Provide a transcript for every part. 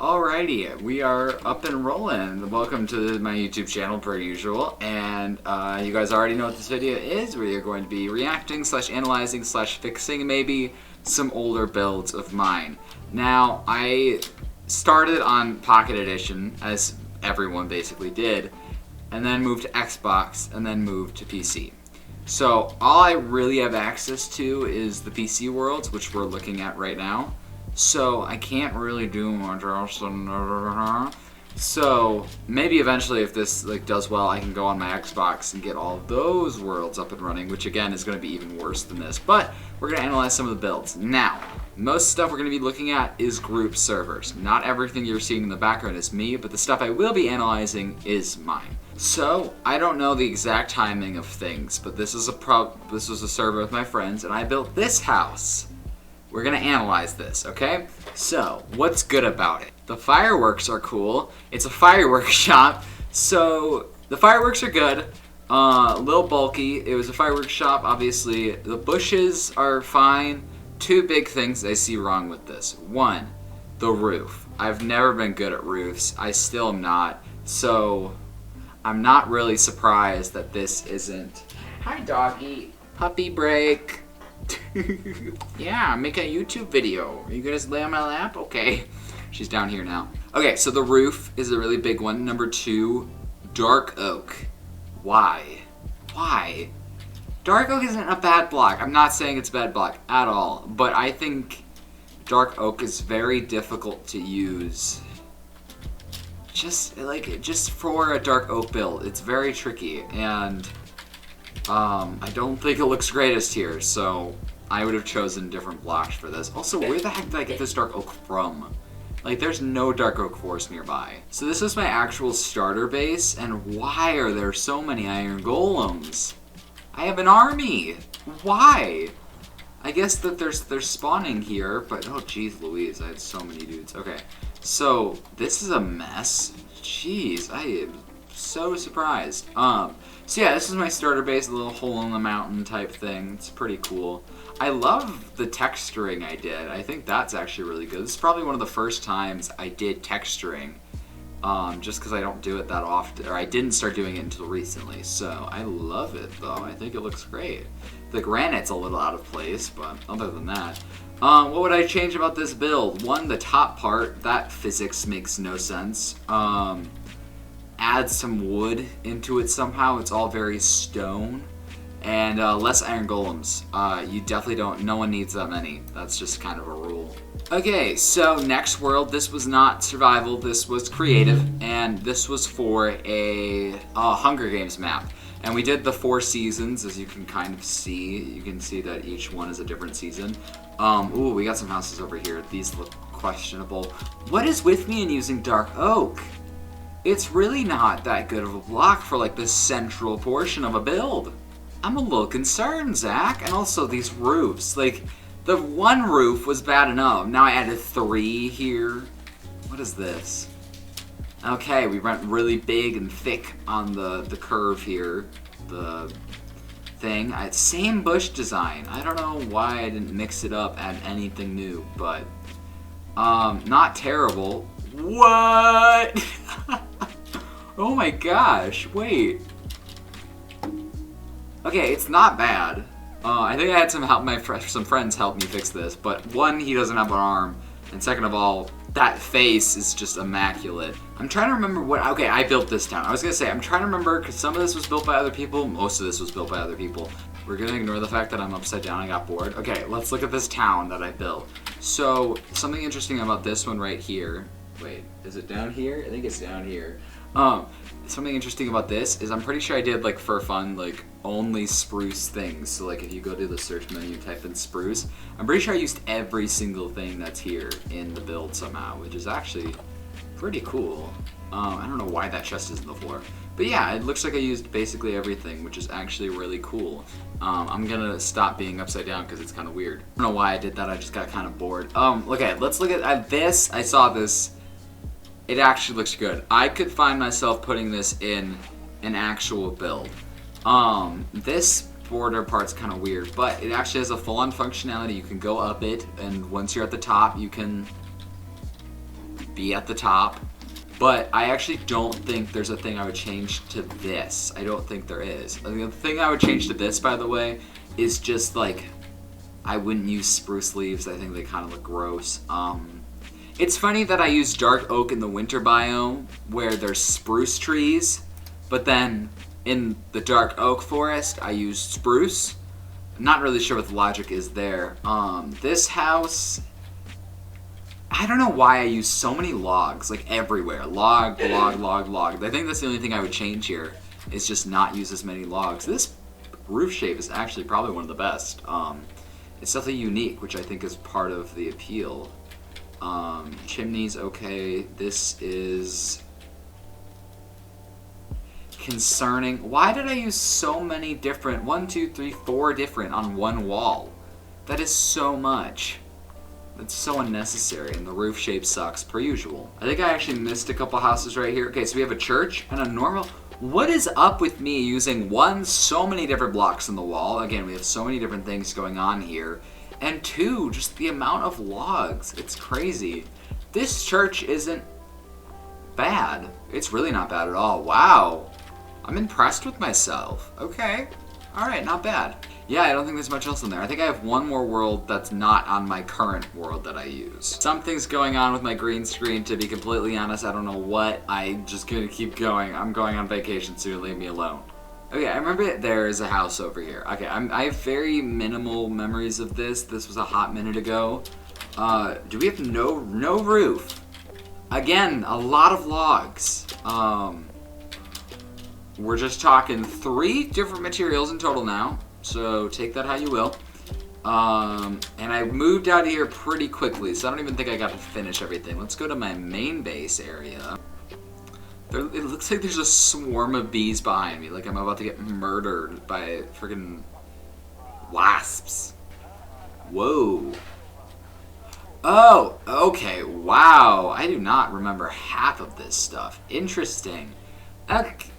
Alrighty, we are up and rolling. Welcome to my YouTube channel per usual, and you guys already know what this video is. We are going to be reacting / analyzing / fixing maybe some older builds of mine. Now, I started on Pocket Edition, as everyone basically did, and then moved to Xbox, and then moved to PC. So all I really have access to is the PC worlds, which we're looking at right now. So I can't really do much else. So maybe eventually, if this does well, I can go on my Xbox and get all of those worlds up and running, which again is going to be even worse than this. But we're going to analyze some of the builds. Now, most stuff we're going to be looking at is group servers. Not everything you're seeing in the background is me, but the stuff I will be analyzing is mine. So I don't know the exact timing of things, but this is a server with my friends, and I built this house. We're gonna analyze this, okay? So, what's good about it? The fireworks are cool. It's a fireworks shop, so the fireworks are good. A little bulky. It was a fireworks shop, obviously. The bushes are fine. Two big things I see wrong with this. One, the roof. I've never been good at roofs. I still am not. So, I'm not really surprised that this isn't. Hi, doggy. Puppy break. Yeah, make a YouTube video. Are you gonna lay on my lap? Okay. She's down here now. Okay, so the roof is a really big one. Number two, dark oak. Why? Why? Dark oak isn't a bad block. I'm not saying it's a bad block at all, but I think dark oak is very difficult to use. Just for a dark oak build, it's very tricky, and I don't think it looks greatest here, so I would have chosen different blocks for this. Also, where the heck did I get this dark oak from? Like, there's no dark oak forest nearby. So this is my actual starter base, and why are there so many iron golems? I have an army! Why? I guess that they're spawning here, but oh geez Louise, I had so many dudes. Okay, so this is a mess. Jeez, I am so surprised. So yeah, this is my starter base, a little hole in the mountain type thing. It's pretty cool. I love the texturing I did. I think that's actually really good. This is probably one of the first times I did texturing, just because I don't do it that often, or I didn't start doing it until recently. So I love it though. I think it looks great. The granite's a little out of place, but other than that, what would I change about this build? One, the top part, that physics makes no sense. Add some wood into it somehow. It's all very stone. And less iron golems. You definitely don't, no one needs that many. That's just kind of a rule. Okay, so next world, this was not survival, this was creative, and this was for a Hunger Games map. And we did the 4 seasons, as you can kind of see. You can see that each one is a different season. Ooh, we got some houses over here. These look questionable. What is with me in using dark oak? It's really not that good of a block for like the central portion of a build. I'm a little concerned, Zach. And also these roofs, like the one roof was bad enough. Now I added 3 here. What is this? Okay, we went really big and thick on the curve here. The thing. Same bush design. I don't know why I didn't mix it up, add anything new, but not terrible. What? Oh my gosh, wait. Okay, it's not bad. I think I had some friends help me fix this, but one, he doesn't have an arm, and second of all, that face is just immaculate. I'm trying to remember okay, I built this town. I was gonna say, I'm trying to remember, because some of this was built by other people, most of this was built by other people. We're gonna ignore the fact that I'm upside down, I got bored. Okay, let's look at this town that I built. So, something interesting about this one right here. Wait, is it down here? I think it's down here. Something interesting about this is I'm pretty sure I did, like, for fun, like, only spruce things. So, like, if you go to the search menu and type in spruce, I'm pretty sure I used every single thing that's here in the build somehow, which is actually pretty cool. I don't know why that chest is on the floor. But yeah, it looks like I used basically everything, which is actually really cool. I'm gonna stop being upside down because it's kind of weird. I don't know why I did that, I just got kind of bored. Okay, let's look at this. I saw this. It actually looks good. I could find myself putting this in an actual build. This border part's kind of weird, but it actually has a full-on functionality. You can go up it, and once you're at the top, you can be at the top. But I actually don't think there's a thing I would change to this. I don't think there is. The thing I would change to this, by the way, is just like, I wouldn't use spruce leaves. I think they kind of look gross. It's funny that I use dark oak in the winter biome where there's spruce trees, but then in the dark oak forest, I use spruce. I'm not really sure what the logic is there. This house, I don't know why I use so many logs, like everywhere. Log, log, log, log. I think that's the only thing I would change here, is just not use as many logs. This roof shape is actually probably one of the best. It's definitely unique, which I think is part of the appeal. Chimneys, okay. This is concerning. Why did I use so many different, 1, 2, 3, 4 different on one wall? That is so much. That's so unnecessary, and the roof shape sucks, per usual. I think I actually missed a couple houses right here. Okay, so we have a church and a normal. What is up with me using, one, so many different blocks in the wall? Again, we have so many different things going on here. And two, just the amount of logs. It's crazy. This church isn't bad. It's really not bad at all. Wow. I'm impressed with myself. Okay. Alright, not bad. Yeah, I don't think there's much else in there. I think I have one more world that's not on my current world that I use. Something's going on with my green screen, to be completely honest. I don't know what. I'm just gonna keep going. I'm going on vacation soon, leave me alone. Okay, I remember there is a house over here. Okay, I have very minimal memories of this. This was a hot minute ago. Do we have no roof? Again, a lot of logs. We're just talking 3 different materials in total now. So take that how you will. And I moved out of here pretty quickly, so I don't even think I got to finish everything. Let's go to my main base area. It looks like there's a swarm of bees behind me, like I'm about to get murdered by freaking wasps. Whoa. Oh, okay, wow. I do not remember half of this stuff. Interesting. Okay.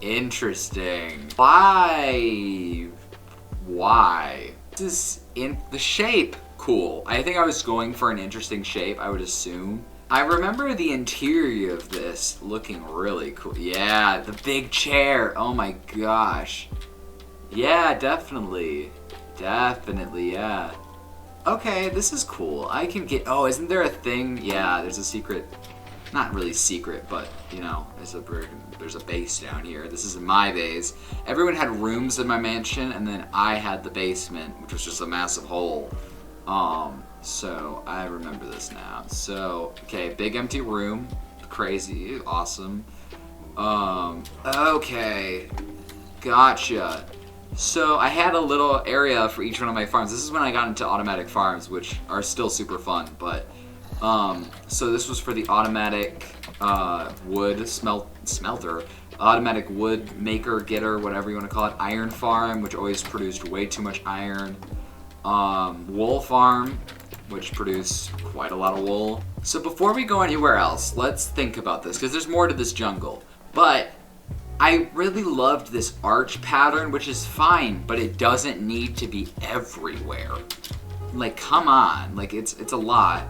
Interesting. Why? This is in the shape. Cool. I think I was going for an interesting shape, I would assume. I remember the interior of this looking really cool. Yeah, the big chair. Oh my gosh. Yeah, definitely. Definitely, yeah. Okay, this is cool. I can get... Oh, isn't there a thing? Yeah, there's a secret... Not really secret, but, you know, there's a base down here. This is my base. Everyone had rooms in my mansion, and then I had the basement, which was just a massive hole. So I remember this now. So, okay, big empty room. Crazy, awesome. Okay. Gotcha. So I had a little area for each one of my farms. This is when I got into automatic farms, which are still super fun, but... so this was for the automatic wood smelter, automatic wood maker, getter, whatever you want to call it, iron farm, which always produced way too much iron, wool farm, which produced quite a lot of wool. So before we go anywhere else, let's think about this, because there's more to this jungle. But I really loved this arch pattern, which is fine, but it doesn't need to be everywhere. Like, come on, like it's a lot.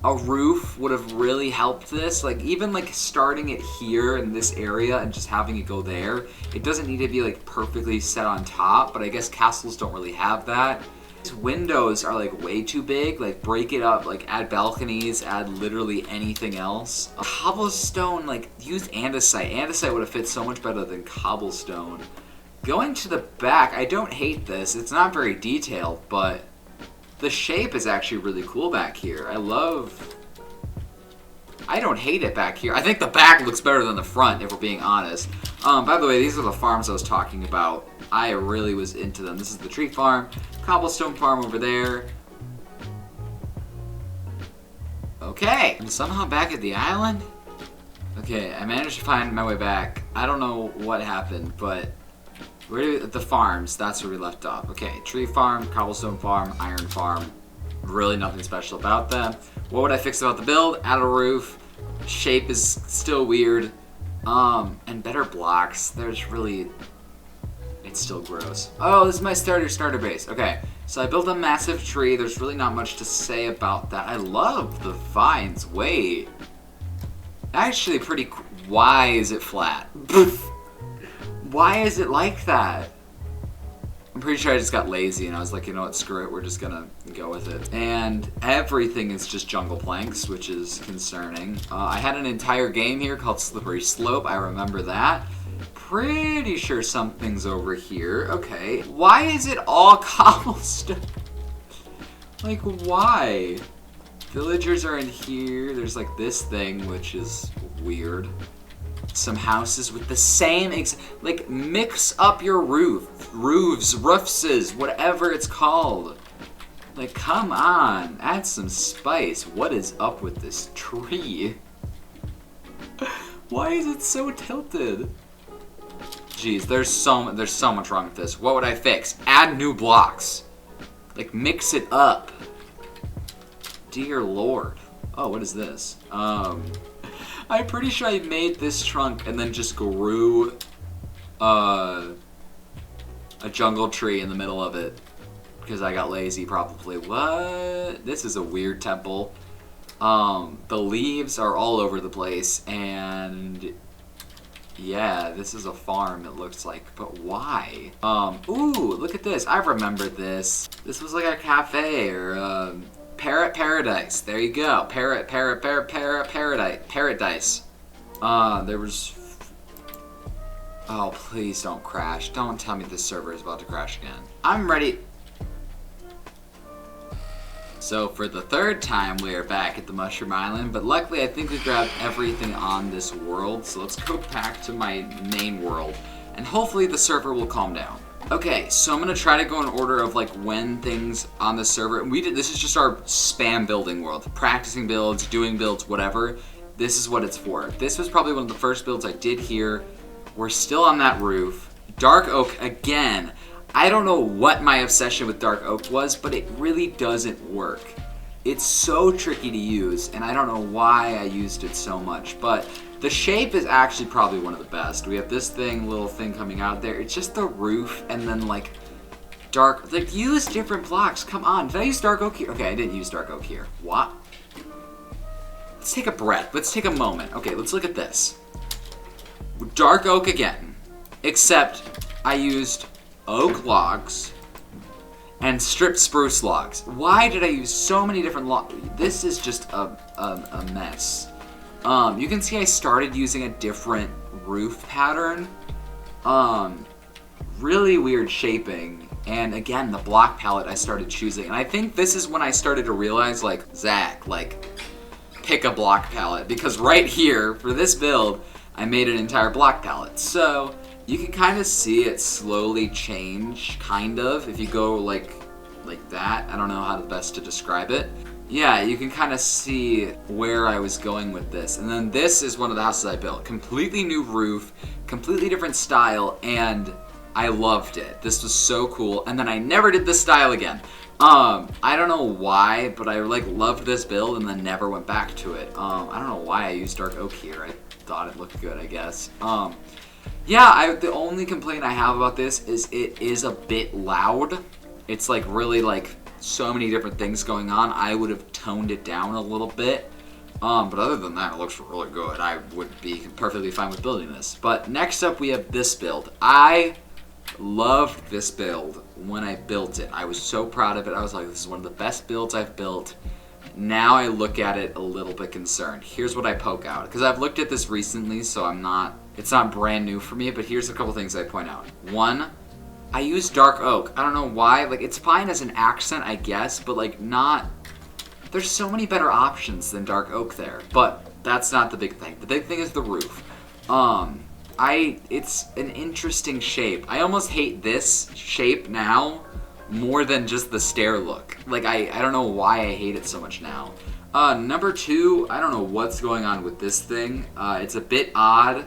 A roof would have really helped this. Like, even like starting it here in this area and just having it go there. It doesn't need to be like perfectly set on top, but I guess castles don't really have that. These windows are like way too big. Like, break it up, like add balconies, add literally anything else. Cobblestone, like use andesite. Andesite would have fit so much better than cobblestone. Going to the back, I don't hate this. It's not very detailed, but the shape is actually really cool back here. I don't hate it back here. I think the back looks better than the front, if we're being honest. By the way, these are the farms I was talking about. I really was into them. This is the tree farm, cobblestone farm over there. Okay, I'm somehow back at the island. Okay, I managed to find my way back. I don't know what happened, but the farms, that's where we left off. Okay, tree farm, cobblestone farm, iron farm. Really nothing special about them. What would I fix about the build? Add a roof. Shape is still weird. And better blocks. There's really It's still gross. Oh, this is my starter base. Okay, so I built a massive tree. There's really not much to say about that. I love the vines. Wait. Actually pretty why is it flat? Why is it like that? I'm pretty sure I just got lazy and I was like, you know what, screw it, we're just gonna go with it. And everything is just jungle planks, which is concerning. I had an entire game here called Slippery Slope, I remember that. Pretty sure something's over here. Okay, why is it all cobblestone? Like, why? Villagers are in here. There's like this thing, which is weird. Some houses with the same like, mix up your roofs, whatever it's called. Like, come on, add some spice. What is up with this tree? Why is it so tilted? Jeez, there's so much wrong with this. What would I fix? Add new blocks. Like, mix it up. Dear Lord. Oh, what is this? I'm pretty sure I made this trunk and then just grew a jungle tree in the middle of it because I got lazy probably. What? This is a weird temple. The leaves are all over the place and yeah, this is a farm it looks like, but why? Ooh, look at this. I remember this. This was like a cafe or Parrot Paradise. There you go. Parrot Paradise. There was... Oh, please don't crash. Don't tell me this server is about to crash again. I'm ready. So for the third time, we are back at the Mushroom Island, but luckily I think we grabbed everything on this world, so let's go back to my main world, and hopefully the server will calm down. Okay, so I'm gonna try to go in order of like when things on the server. This is just our spam building world. Practicing builds, doing builds, whatever. This is what it's for. This was probably one of the first builds I did here. We're still on that roof. Dark oak again. I don't know what my obsession with dark oak was, but it really doesn't work. It's so tricky to use, and I don't know why I used it so much, but the shape is actually probably one of the best. We have this little thing coming out there. It's just the roof and then like dark, like use different blocks. Come on, did I use dark oak here? Okay, I didn't use dark oak here. What? Let's take a breath. Let's take a moment. Okay, let's look at this. Dark oak again, except I used oak logs and stripped spruce logs. Why did I use so many different logs? This is just a mess. You can see I started using a different roof pattern. Really weird shaping. And again, the block palette I started choosing. And I think this is when I started to realize, like, Zach, like, pick a block palette. Because right here, for this build, I made an entire block palette. So you can kind of see it slowly change, kind of, if you go like that. I don't know how the best to describe it. Yeah, you can kind of see where I was going with this. And then this is one of the houses I built. Completely new roof, completely different style, and I loved it. This was so cool. And then I never did this style again. I don't know why, but I like loved this build and then never went back to it. I don't know why I used dark oak here. I thought it looked good, I guess. Yeah, the only complaint I have about this is it is a bit loud. It's like really like so many different things going on. I would have toned it down a little bit. But other than that, it looks really good. I would be perfectly fine with building this. But next up, we have this build. I loved this build when I built it. I was so proud of it. I was like, this is one of the best builds I've built. Now I look at it a little bit concerned. Here's what I poke out. Because I've looked at this recently, so it's not brand new for me, but here's a couple things I point out. One, I use dark oak. I don't know why. Like, it's fine as an accent, I guess, but like there's so many better options than dark oak there. But that's not the big thing. The big thing is the roof. It's an interesting shape. I almost hate this shape now more than just the stair look. Like, I don't know why I hate it so much now. Number two, I don't know what's going on with this thing. It's a bit odd,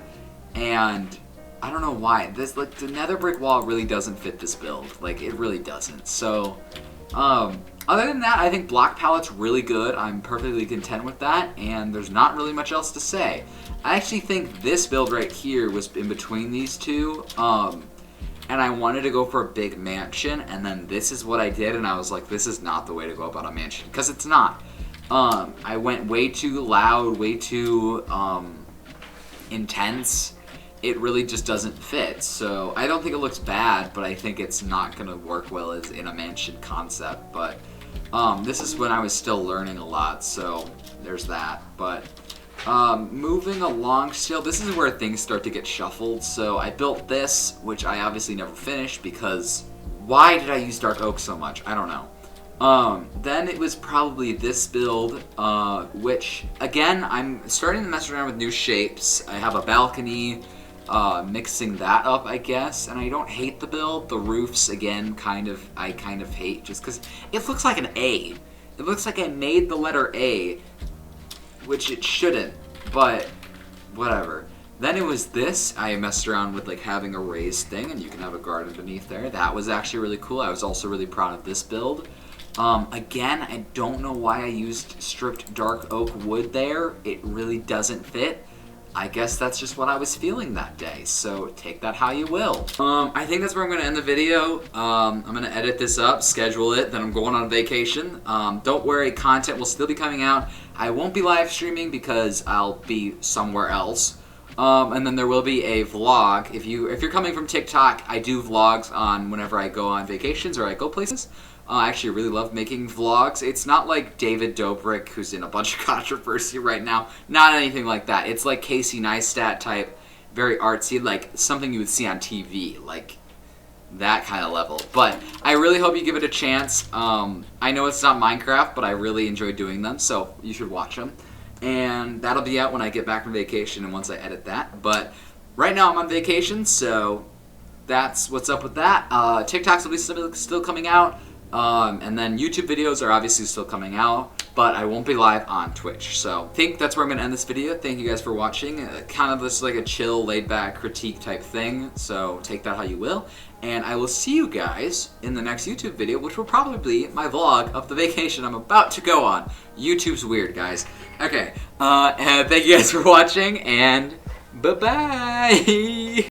and I don't know why. This, like, the nether brick wall really doesn't fit this build. Like, it really doesn't. So, other than that, I think block palette's really good. I'm perfectly content with that, and there's not really much else to say. I actually think this build right here was in between these two, and and I wanted to go for a big mansion, and then this is what I did, and I was like, this is not the way to go about a mansion, because it's not. I went way too loud, way too intense. It really just doesn't fit. So I don't think it looks bad, but I think it's not gonna work well as in a mansion concept. But this is when I was still learning a lot, so there's that. But moving along still, this is where things start to get shuffled. So I built this, which I obviously never finished because why did I use dark oak so much? I don't know. Then it was probably this build, which, again, I'm starting to mess around with new shapes. I have a balcony, mixing that up, I guess, and I don't hate the build. The roofs, again, I kind of hate, just because it looks like an A. It looks like I made the letter A, which it shouldn't, but whatever. Then it was this. I messed around with, like, having a raised thing, and you can have a garden beneath there. That was actually really cool. I was also really proud of this build. Again, I don't know why I used stripped dark oak wood there. It really doesn't fit. I guess that's just what I was feeling that day, so take that how you will. I think that's where I'm going to end the video. I'm going to edit this up, schedule it, then I'm going on vacation. Don't worry, content will still be coming out. I won't be live streaming because I'll be somewhere else. And then there will be a vlog. If you're coming from TikTok, I do vlogs on whenever I go on vacations or I go places. I actually really love making vlogs. It's not like David Dobrik, who's in a bunch of controversy right now. Not anything like that. It's like Casey Neistat type, very artsy, like something you would see on TV, like that kind of level. But I really hope you give it a chance. I know it's not Minecraft, but I really enjoy doing them, so you should watch them. And that'll be out when I get back from vacation and once I edit that. But right now I'm on vacation, so that's what's up with that. TikToks will be still coming out. And then YouTube videos are obviously still coming out, but I won't be live on Twitch. So I think that's where I'm going to end this video. Thank you guys for watching. Kind of just like a chill, laid-back critique type thing, so take that how you will. And I will see you guys in the next YouTube video, which will probably be my vlog of the vacation I'm about to go on. YouTube's weird, guys. Okay, and thank you guys for watching, and bye-bye!